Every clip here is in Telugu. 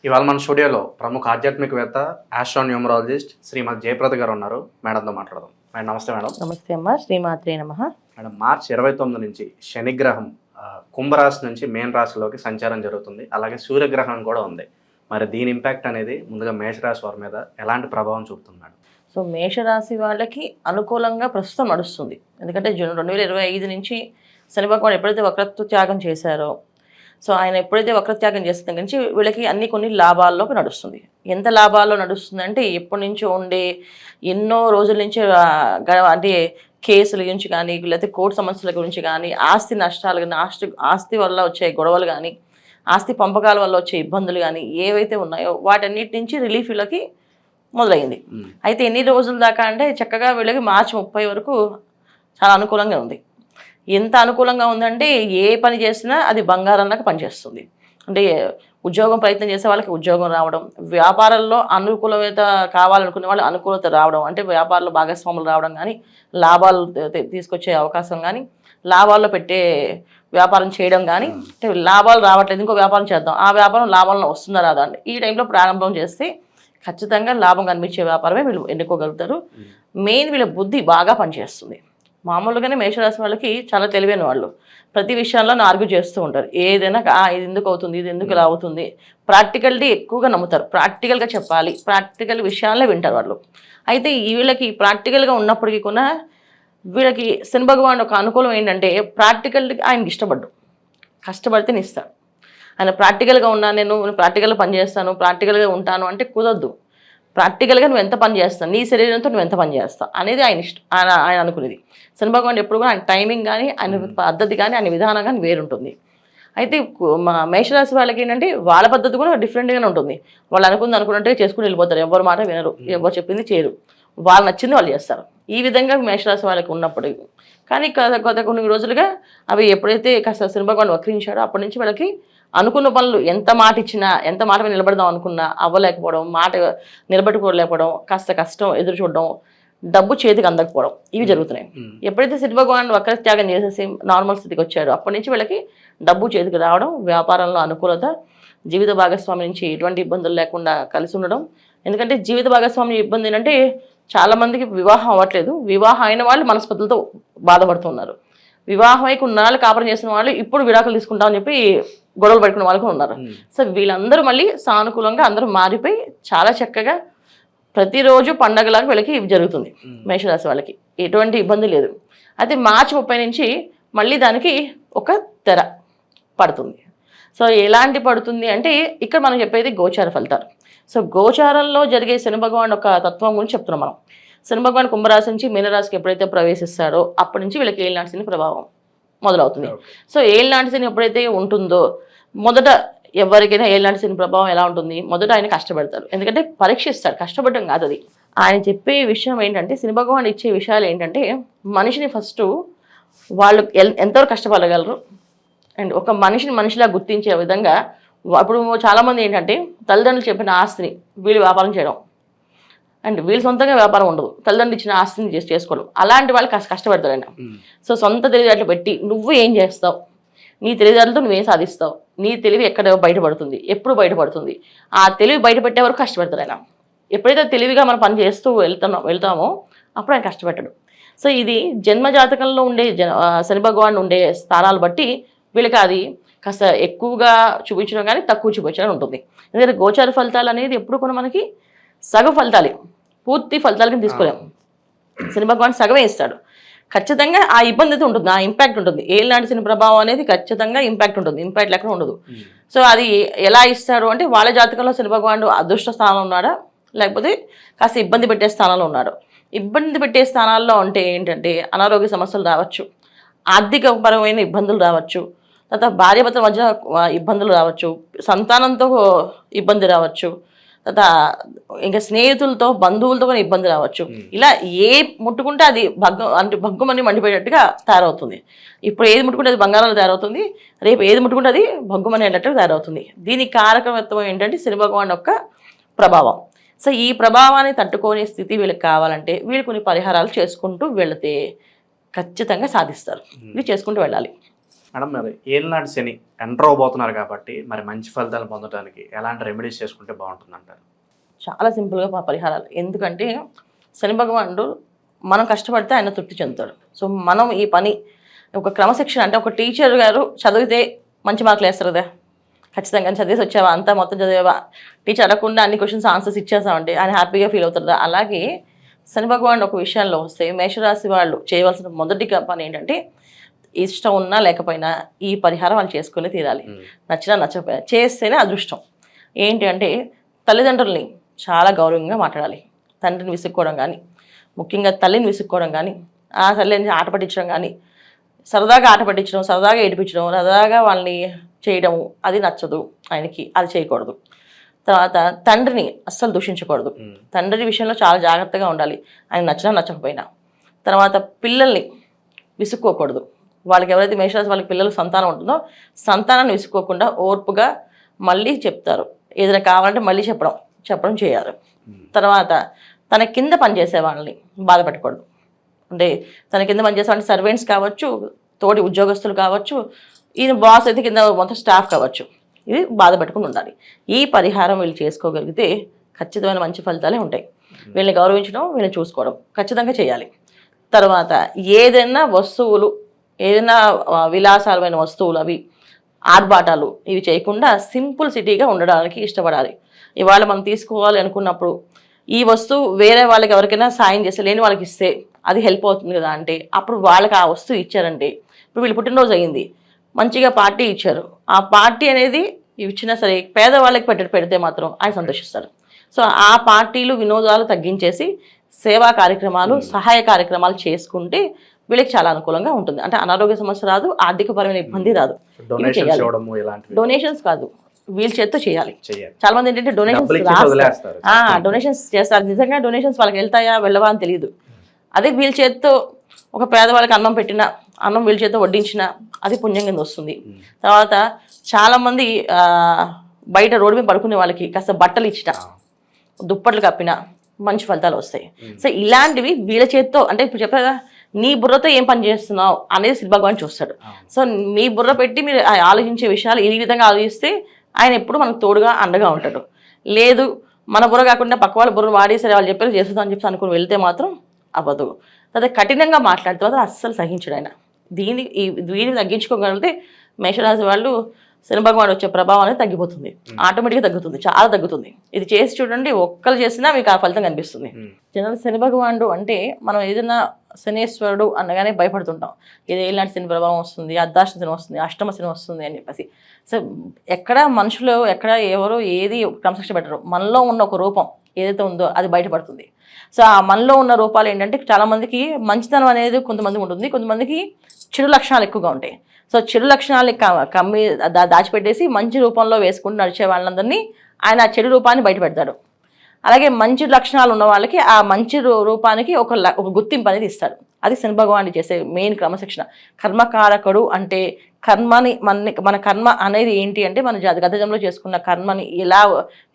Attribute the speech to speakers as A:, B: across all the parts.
A: ఇవాళ మన స్టూడియోలో ప్రముఖ ఆధ్యాత్మికవేత్త ఆస్ట్రోన్యూమరాలజిస్ట్ శ్రీమతి జయప్రద గారు ఉన్నారు. మేడంతో మాట్లాడదాం. మేడం నమస్తే మేడం.
B: నమస్తే అమ్మ, శ్రీమాత్రే నమః.
A: మేడం, మార్చి 29 నుంచి శనిగ్రహం కుంభరాశి నుంచి మేన్ రాశిలోకి సంచారం జరుగుతుంది. అలాగే సూర్యగ్రహణం కూడా ఉంది. మరి దీని ఇంపాక్ట్ అనేది ముందుగా మేషరాశి వారి మీద ఎలాంటి ప్రభావం చూపుతుంది మేడం?
B: సో మేషరాశి వాళ్ళకి అనుకూలంగా ప్రస్తుతం నడుస్తుంది. ఎందుకంటే జూన్ 2025 నుంచి శని భగవాన్ ఎప్పుడైతే వక్రత్వ త్యాగం చేశారో, సో ఆయన ఎప్పుడైతే వక్రత్యాగం చేస్తున్న నుంచి వీళ్ళకి కొన్ని లాభాల్లోకి నడుస్తుంది. ఎంత లాభాల్లో నడుస్తుంది అంటే ఎప్పటి నుంచో ఉండే ఎన్నో రోజుల నుంచి అంటే కేసుల గురించి కానీ, లేకపోతే కోర్టు సమస్యల గురించి కానీ, ఆస్తి నష్టాలు కానీ, ఆస్తి వల్ల వచ్చే గొడవలు కానీ, ఆస్తి పంపకాల వల్ల వచ్చే ఇబ్బందులు కానీ ఏవైతే ఉన్నాయో వాటన్నిటి నుంచి రిలీఫ్ వీళ్ళకి మొదలైంది. అయితే ఎన్ని రోజుల దాకా అంటే చక్కగా వీళ్ళకి మార్చి 30 వరకు చాలా అనుకూలంగా ఉంది. ఎంత అనుకూలంగా ఉందంటే ఏ పని చేసినా అది బంగారంలాగా పనిచేస్తుంది. అంటే ఉద్యోగం ప్రయత్నం చేసే వాళ్ళకి ఉద్యోగం రావడం, వ్యాపారాల్లో అనుకూలత కావాలనుకునే వాళ్ళు అనుకూలత రావడం, అంటే వ్యాపారంలో భాగస్వాములు రావడం కానీ, లాభాలు తీసుకొచ్చే అవకాశం కానీ, లాభాల్లో పెట్టే వ్యాపారం చేయడం కానీ, అంటే లాభాలు రావట్లేదు ఇంకో వ్యాపారం చేద్దాం, ఆ వ్యాపారం లాభాలను వస్తుందా రాదా అంటే ఈ టైంలో ప్రారంభం చేస్తే ఖచ్చితంగా లాభం కనిపించే వ్యాపారమే వీళ్ళు ఎన్నుకోగలుగుతారు. మెయిన్ వీళ్ళ బుద్ధి బాగా పనిచేస్తుంది. మామూలుగానే మేషరాశి వాళ్ళకి చాలా తెలివైన వాళ్ళు, ప్రతి విషయాల్లో ఆర్గ్యూ చేస్తూ ఉంటారు. ఏదైనా ఇది ఎందుకు అవుతుంది, ఇది ఎందుకు ఇలా అవుతుంది, ప్రాక్టికల్టీ ఎక్కువగా నమ్ముతారు. ప్రాక్టికల్గా చెప్పాలి, ప్రాక్టికల్ విషయాలే వింటారు వాళ్ళు. అయితే వీళ్ళకి ప్రాక్టికల్గా ఉన్నప్పటికీ కూడా వీళ్ళకి శని భగవాన్ ఒక అనుకూలం ఏంటంటే ప్రాక్టికల్గా ఆయనకి ఇష్టపడ్డు, కష్టపడితే ఇస్తాడు. ఆయన ప్రాక్టికల్గా ఉన్నాను, నేను ప్రాక్టికల్గా పని చేస్తాను, ప్రాక్టికల్గా ఉంటాను అంటే కుదరదు. ప్రాక్టికల్గా నువ్వు ఎంత పని చేస్తావు, నీ శరీరంతో నువ్వు ఎంత పని చేస్తావు అనేది ఆయన ఇష్టం. ఆయన అనుకునేది. శని భగవాన్ ఎప్పుడు కూడా ఆయన టైమింగ్ కానీ, ఆయన పద్ధతి కానీ, ఆయన విధానం కానీ వేరుంటుంది. అయితే మా మేషరాశి వాళ్ళకి ఏంటంటే వాళ్ళ పద్ధతి కూడా డిఫరెంట్గానే ఉంటుంది. వాళ్ళు అనుకున్నట్టే చేసుకుని వెళ్ళిపోతారు, ఎవరి మాట వినరు, ఎవరు చెప్పింది చేయరు, వాళ్ళు నచ్చింది వాళ్ళు చేస్తారు. ఈ విధంగా మేషరాశి వాళ్ళకి ఉన్నప్పుడు కానీ గత కొన్ని రోజులుగా అవి ఎప్పుడైతే కాస్త శని భగవాన్ వక్రించాడో అప్పటి నుంచి వాళ్ళకి అనుకున్న పనులు ఎంత మాట ఇచ్చినా, ఎంత మాట మీద నిలబడదాం అనుకున్నా అవ్వలేకపోవడం, మాట నిలబెట్టుకోలేకపోవడం, కాస్త కష్టం ఎదురు చూడడం, డబ్బు చేతికి అందకపోవడం, ఇవి జరుగుతున్నాయి. ఎప్పుడైతే శని భగవాన్ వక్రత్యాగం చేసేసి నార్మల్ స్థితికి వచ్చాడో అప్పటి నుంచి వీళ్ళకి డబ్బు చేతికి రావడం, వ్యాపారంలో అనుకూలత, జీవిత భాగస్వామి నుంచి ఎటువంటి ఇబ్బందులు లేకుండా కలిసి ఉండడం. ఎందుకంటే జీవిత భాగస్వామి ఇబ్బంది ఏంటంటే చాలామందికి వివాహం అవ్వట్లేదు, వివాహం అయిన వాళ్ళు మనస్పతులతో బాధపడుతున్నారు. వివాహం అయి కొన్నాళ్ళు కాపురం చేసిన వాళ్ళు ఇప్పుడు విడాకులు తీసుకుంటామని చెప్పి గొడవలు పడుకునే వాళ్ళు కూడా ఉన్నారు. సో వీళ్ళందరూ మళ్ళీ సానుకూలంగా అందరూ మారిపోయి చాలా చక్కగా ప్రతిరోజు పండగలాగా వీళ్ళకి జరుగుతుంది. మేషరాశి వాళ్ళకి ఎటువంటి ఇబ్బంది లేదు. అయితే మార్చి 30 నుంచి మళ్ళీ దానికి ఒక తెర పడుతుంది. సో ఎలాంటి పడుతుంది అంటే ఇక్కడ మనం చెప్పేది గోచార ఫలితాలు. సో గోచారంలో జరిగే శని భగవాన్ ఒక తత్వం గురించి చెప్తున్నాం మనం. శని భగవాన్ కుంభరాశి నుంచి మీనరాశికి ఎప్పుడైతే ప్రవేశిస్తాడో అప్పటి నుంచి వీళ్ళకి ఏలినాటి శని ప్రభావం మొదలవుతుంది. సో ఏలినాటి శని ఎప్పుడైతే ఉంటుందో మొదట ఎవరికైనా ఏలినాటి శని ప్రభావం ఎలా ఉంటుంది, మొదట ఆయన కష్టపడతారు. ఎందుకంటే పరీక్షిస్తాడు, కష్టపడడం కాదు అది. ఆయన చెప్పే విషయం ఏంటంటే శని భగవాన్ ఇచ్చే విషయాలు ఏంటంటే మనిషిని ఫస్ట్ వాళ్ళు ఎంతవరకు కష్టపడగలరు అండ్ ఒక మనిషిని మనిషిలా గుర్తించే విధంగా. ఇప్పుడు చాలామంది ఏంటంటే తల్లిదండ్రులు చెప్పిన ఆస్తిని వీళ్ళు వ్యాపారం చేయడం, అండ్ వీళ్ళు సొంతంగా వ్యాపారం ఉండదు, తల్లిదండ్రులు ఇచ్చిన ఆస్తిని చేసుకోవడం. అలాంటి వాళ్ళు కష్టపడతారు ఆయన. సో సొంత తెలివితేటలు పెట్టి నువ్వు ఏం చేస్తావు, నీ తెలివితేటలతో నువ్వేం సాధిస్తావు, నీ తెలివి ఎక్కడ బయటపడుతుంది, ఎప్పుడు బయటపడుతుంది, ఆ తెలివి బయటపెట్టే వరకు కష్టపడతారు ఆయన. ఎప్పుడైతే తెలివిగా మనం పని చేస్తూ వెళ్తామో అప్పుడు ఆయన కష్టపెట్టడు. సో ఇది జన్మజాతకంలో ఉండే శని భగవాన్ ఉండే స్థానాలు బట్టి వీళ్ళకి అది కాస్త ఎక్కువగా చూపించడం కానీ తక్కువ చూపించడం ఉంటుంది. ఎందుకంటే గోచార ఫలితాలు అనేది ఎప్పుడు కూడా మనకి సగ ఫలితాలే, పూర్తి ఫలితాలకి తీసుకోలేము. శని భగవాన్ సగమే ఇస్తాడు. ఖచ్చితంగా ఆ ఇబ్బంది అయితే ఉంటుంది, ఆ ఇంపాక్ట్ ఉంటుంది. ఏలినాటి శని ప్రభావం అనేది ఖచ్చితంగా ఇంపాక్ట్ ఉంటుంది, ఇంపాక్ట్ లేకుండా ఉండదు. సో అది ఎలా ఇస్తాడు అంటే వాళ్ళ జాతకంలో శని భగవానుడు అదృష్ట స్థానంలో ఉన్నాడా, లేకపోతే కాస్త ఇబ్బంది పెట్టే స్థానంలో ఉన్నాడు. ఇబ్బంది పెట్టే స్థానాల్లో అంటే ఏంటంటే అనారోగ్య సమస్యలు రావచ్చు, ఆర్థికపరమైన ఇబ్బందులు రావచ్చు, తర్వాత భార్యాభర్తల మధ్య ఇబ్బందులు రావచ్చు, సంతానంతో ఇబ్బంది రావచ్చు, తర్వాత ఇంకా స్నేహితులతో బంధువులతో కూడా ఇబ్బంది రావచ్చు. ఇలా ఏ ముట్టుకుంటే అది భగ్గుమని మండిపోయేటట్టుగా తయారవుతుంది. ఇప్పుడు ఏది ముట్టుకుంటే అది బంగారంలో తయారవుతుంది, రేపు ఏది ముట్టుకుంటే అది భగ్గుమని అన్నట్టుగా తయారవుతుంది. దీనికి కారకత్వం ఏంటంటే శని భగవాన్ యొక్క ప్రభావం. సో ఈ ప్రభావాన్ని తట్టుకునే స్థితి వీళ్ళకి కావాలంటే వీళ్ళు కొన్ని పరిహారాలు చేసుకుంటూ వెళితే ఖచ్చితంగా సాధిస్తారు. ఇవి చేసుకుంటూ వెళ్ళాలి.
A: మేడం మరి ఏలినాటి శని ఎంటర్ అవబోతున్నారు కాబట్టి మరి మంచి ఫలితాలు పొందడానికి ఎలాంటి రెమెడీస్ చేసుకుంటే బాగుంటుంది అంటారు?
B: చాలా సింపుల్గా మా పరిహారాలు. ఎందుకంటే శని భగవానుడు మనం కష్టపడితే ఆయన తృప్తి చెందుతాడు. సో మనం ఈ పని ఒక క్రమశిక్షణ, అంటే ఒక టీచర్ గారు చదివితే మంచి మార్కులు వేస్తారు కదా, ఖచ్చితంగా చదివేసి వచ్చావా అంతా మొత్తం చదివావా, టీచర్ అడగకుండా అన్ని క్వశ్చన్స్ ఆన్సర్స్ ఇచ్చేసామంటే ఆయన హ్యాపీగా ఫీల్ అవుతారు కదా. అలాగే శని భగవానుడు ఒక విషయంలో వస్తే మేషరాశి వాళ్ళు చేయవలసిన మొదటి పని ఏంటంటే ఇష్టం ఉన్నా లేకపోయినా ఈ పరిహారం వాళ్ళు చేసుకుని తీరాలి. నచ్చినా నచ్చకపోయినా చేస్తేనే అదృష్టం. ఏంటి అంటే తల్లిదండ్రుల్ని చాలా గౌరవంగా మాట్లాడాలి. తండ్రిని విసుక్కోవడం కానీ, ముఖ్యంగా తల్లిని విసుక్కోవడం కానీ, ఆ తల్లిని ఆట పట్టించడం కానీ, సరదాగా ఆట పట్టించడం, సరదాగా ఏడిపించడం, సరదాగా వాళ్ళని చేయడం అది నచ్చదు ఆయనకి, అది చేయకూడదు. తర్వాత తండ్రిని అస్సలు దూషించకూడదు. తండ్రి విషయంలో చాలా జాగ్రత్తగా ఉండాలి, ఆయన నచ్చినా నచ్చకపోయినా. తర్వాత పిల్లల్ని విసుక్కోకూడదు. వాళ్ళకి ఎవరైతే మేషరాశి వాళ్ళకి పిల్లలు సంతానం ఉంటుందో సంతానాన్ని విసుక్కోకుండా ఓర్పుగా మళ్ళీ చెప్తారు. ఏదైనా కావాలంటే మళ్ళీ చెప్పడం చేయాలి. తర్వాత తన కింద పనిచేసే వాళ్ళని బాధ పెట్టకూడదు. అంటే తన కింద పనిచేసే వాళ్ళని సర్వెంట్స్ కావచ్చు, తోటి ఉద్యోగస్తులు కావచ్చు, ఈయన బాస్ అయితే కింద మొత్తం స్టాఫ్ కావచ్చు, ఇవి బాధ పెట్టుకుని ఉండాలి. ఈ పరిహారం వీళ్ళు చేసుకోగలిగితే ఖచ్చితమైన మంచి ఫలితాలే ఉంటాయి. వీళ్ళని గౌరవించడం, వీళ్ళని చూసుకోవడం ఖచ్చితంగా చేయాలి. తర్వాత ఏదైనా వస్తువులు, ఏదైనా విలాసాలమైన వస్తువులు, అవి ఆర్భాటాలు ఇవి చేయకుండా సింపుల్ సిటీగా ఉండడానికి ఇష్టపడాలి. ఇవాళ మనం తీసుకోవాలి అనుకున్నప్పుడు ఈ వస్తువు వేరే వాళ్ళకి ఎవరికైనా సాయం చేస్తే, లేని వాళ్ళకి ఇస్తే అది హెల్ప్ అవుతుంది కదా అంటే అప్పుడు వాళ్ళకి ఆ వస్తువు ఇచ్చారంటే, ఇప్పుడు వీళ్ళు పుట్టినరోజు అయ్యింది, మంచిగా పార్టీ ఇచ్చారు, ఆ పార్టీ అనేది ఇచ్చినా సరే పేదవాళ్ళకి పెడితే మాత్రం ఆయన సంతోషిస్తారు. సో ఆ పార్టీలు వినోదాలు తగ్గించేసి సేవా కార్యక్రమాలు, సహాయ కార్యక్రమాలు చేసుకుంటే వీళ్ళకి చాలా అనుకూలంగా ఉంటుంది. అంటే అనారోగ్య సమస్య రాదు, ఆర్థికపరమైన ఇబ్బంది రాదు. డొనేషన్స్ కాదు, వీళ్ళ చేత్తో చేయాలి. చాలా మంది ఏంటంటే డొనేషన్స్ చేస్తారు, నిజంగా డొనేషన్స్ వాళ్ళకి వెళ్తాయా వెళ్ళవా అని తెలియదు. అదే వీళ్ళ చేత్తో ఒక పేదవాళ్ళకి అన్నం పెట్టినా, అన్నం వీళ్ళ చేత్తో వడ్డించినా అది పుణ్యం కింద వస్తుంది. తర్వాత చాలామంది బయట రోడ్డు మీద పడుకునే వాళ్ళకి కాస్త బట్టలు ఇచ్చిన, దుప్పట్లు కప్పిన మంచి ఫలితాలు వస్తాయి. సో ఇలాంటివి వీళ్ళ చేత్తో, అంటే ఇప్పుడు చెప్పారా నీ బుర్రతో ఏం పని చేస్తున్నావు అనేది శని భగవాన్ చూస్తాడు. సో మీ బుర్ర పెట్టి మీరు ఆలోచించే విషయాలు ఈ విధంగా ఆలోచిస్తే ఆయన ఎప్పుడు మనకు తోడుగా అండగా ఉంటాడు. లేదు మన బుర్ర కాకుండా పక్క వాళ్ళ బుర్ర వాడి సరే వాళ్ళు చెప్పారు చేస్తుందని చెప్పి అనుకుని వెళ్తే మాత్రం అవ్వదు. అదే కఠినంగా మాట్లాడితే మాత్రం అస్సలు సహించడు ఆయన. దీన్ని తగ్గించుకోగలిగితే మేషరాశి వాళ్ళు శని భగవాన్ వచ్చే ప్రభావం అనేది తగ్గిపోతుంది, ఆటోమేటిక్గా తగ్గుతుంది, చాలా తగ్గుతుంది. ఇది చేసి చూడండి, ఒక్కరు చేసినా మీకు ఆ ఫలితం కనిపిస్తుంది. జనరల్ శని భగవానుడు అంటే మనం ఏదైనా శనేశ్వరుడు అనగానే భయపడుతుంటాం, ఇది ఎలాంటి శని ప్రభావం వస్తుంది, అర్ధాష్టమ శని వస్తుంది, అష్టమ శని వస్తుంది అని చెప్పేసి. సో ఎక్కడ మనుషులు ఎక్కడ ఎవరు ఏది క్రమశిక్షణ పెట్టరు, మనలో ఉన్న ఒక రూపం ఏదైతే ఉందో అది బయటపడుతుంది. సో ఆ మనలో ఉన్న రూపాలు ఏంటంటే చాలామందికి మంచితనం అనేది కొంతమందికి ఉంటుంది, కొంతమందికి చెడు లక్షణాలు ఎక్కువగా ఉంటాయి. సో చెడు లక్షణాలని కమ్మి దాచిపెట్టేసి మంచి రూపంలో వేసుకుంటూ నడిచే వాళ్ళందరినీ ఆయన ఆ చెడు రూపాన్ని బయట పెడతాడు. అలాగే మంచి లక్షణాలు ఉన్న వాళ్ళకి ఆ మంచి రూపానికి ఒక గుర్తింపు అనేది ఇస్తాడు. అది శని భగవానుడు చేసే మెయిన్ క్రమశిక్షణ. కర్మకారకుడు అంటే మన కర్మ అనేది ఏంటి అంటే మన గత జన్మలో చేసుకున్న కర్మని ఎలా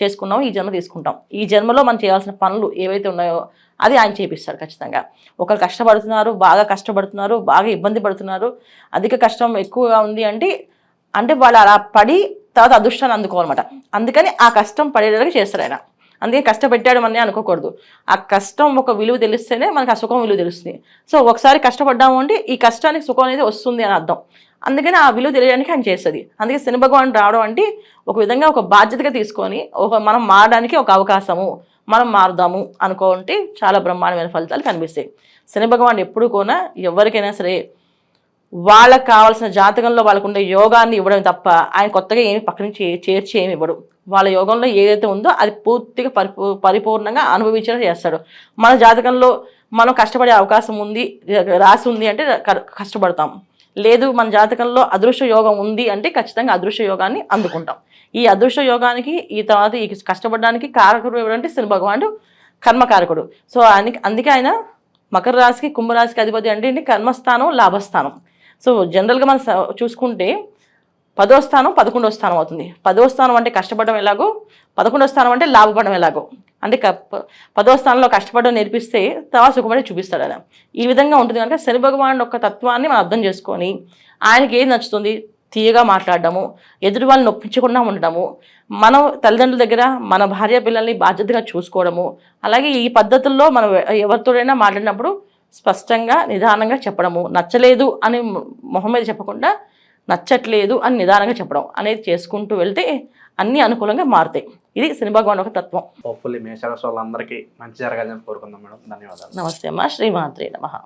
B: చేసుకున్నామో ఈ జన్మ తీసుకుంటాం. ఈ జన్మలో మనం చేయాల్సిన పనులు ఏవైతే ఉన్నాయో అది ఆయన చేపిస్తాడు ఖచ్చితంగా. ఒకరు కష్టపడుతున్నారు, బాగా ఇబ్బంది పడుతున్నారు, అధిక కష్టం ఎక్కువగా ఉంది అంటే వాళ్ళు అలా పడి తర్వాత అదృష్టాన్ని అందుకోవాలన్నమాట. అందుకని ఆ కష్టం పడేలాగా చేస్తాడు ఆయన. అందుకే కష్టపెట్టాడు అని అనుకోకూడదు. ఆ కష్టం ఒక విలువ తెలిస్తేనే మనకు ఆ సుఖం విలువ తెలుస్తుంది. సో ఒకసారి కష్టపడ్డాము అంటే ఈ కష్టానికి సుఖం అనేది వస్తుంది అని అర్థం. అందుకని ఆ విలువ తెలియడానికి ఆయన చేస్తుంది. అందుకే శని భగవానుడు రావడం అంటే ఒక విధంగా ఒక బాధ్యతగా తీసుకొని మనం మారడానికి ఒక అవకాశము, మనం మారుదాము అనుకుంటే చాలా బ్రహ్మాండమైన ఫలితాలు కనిపిస్తాయి. శని భగవానుడు ఎప్పుడు కూడా ఎవరికైనా సరే వాళ్ళకి కావాల్సిన జాతకంలో వాళ్ళకు ఉండే యోగాన్ని ఇవ్వడం తప్ప ఆయన కొత్తగా ఏమి పక్క నుంచి చేర్చి ఏమి ఇవ్వడు. వాళ్ళ యోగంలో ఏదైతే ఉందో అది పూర్తిగా పరిపూర్ణంగా అనుభవించేలా చేస్తాడు. మన జాతకంలో మనం కష్టపడే అవకాశం ఉంది, రాసి ఉంది అంటే కష్టపడతాం. లేదు మన జాతకంలో అదృష్ట యోగం ఉంది అంటే ఖచ్చితంగా అదృష్ట యోగాన్ని అందుకుంటాం. ఈ అదృష్ట యోగానికి ఈ తర్వాత ఈ కష్టపడడానికి కారకుడు ఎవరంటే శని భగవానుడు కర్మకారకుడు. సో అందుకే ఆయన మకర రాశికి కుంభరాశికి అధిపతి అంటే కర్మస్థానం, లాభస్థానం. సో జనరల్గా మనం చూసుకుంటే 10వ స్థానం 11వ స్థానం అవుతుంది. 10వ స్థానం అంటే కష్టపడడం ఎలాగో, 11వ స్థానం అంటే లాభపడడం ఎలాగో. అంటే 10వ స్థానంలో కష్టపడడం నేర్పిస్తే తర్వాత సుఖపడి చూపిస్తాడు ఆయన. ఈ విధంగా ఉంటుంది కనుక శని భగవానుడు యొక్క తత్వాన్ని మనం అర్థం చేసుకొని ఆయనకి ఏది నచ్చుతుంది, తీయగా మాట్లాడడము, ఎదుటి వాళ్ళని నొప్పించకుండా ఉండడము, మనం తల్లిదండ్రుల దగ్గర మన భార్య పిల్లల్ని బాధ్యతగా చూసుకోవడము, అలాగే ఈ పద్ధతుల్లో మనం ఎవరితోనైనా మాట్లాడినప్పుడు స్పష్టంగా నిదానంగా చెప్పడము, నచ్చలేదు అని మొహం మీద చెప్పకుండా నచ్చట్లేదు అని నిదానంగా చెప్పడం అనేది చేసుకుంటూ వెళ్తే అన్నీ అనుకూలంగా మారుతాయి. ఇది శని భగవాన్ ఒక తత్వం.
A: హోప్ఫుల్లీ మేషరాశి వాళ్ళందరికీ మంచి జరగాలని కోరుకుందాం మేడం. ధన్యవాదాలు.
B: నమస్తే అమ్మ. శ్రీమాత్రే నమః.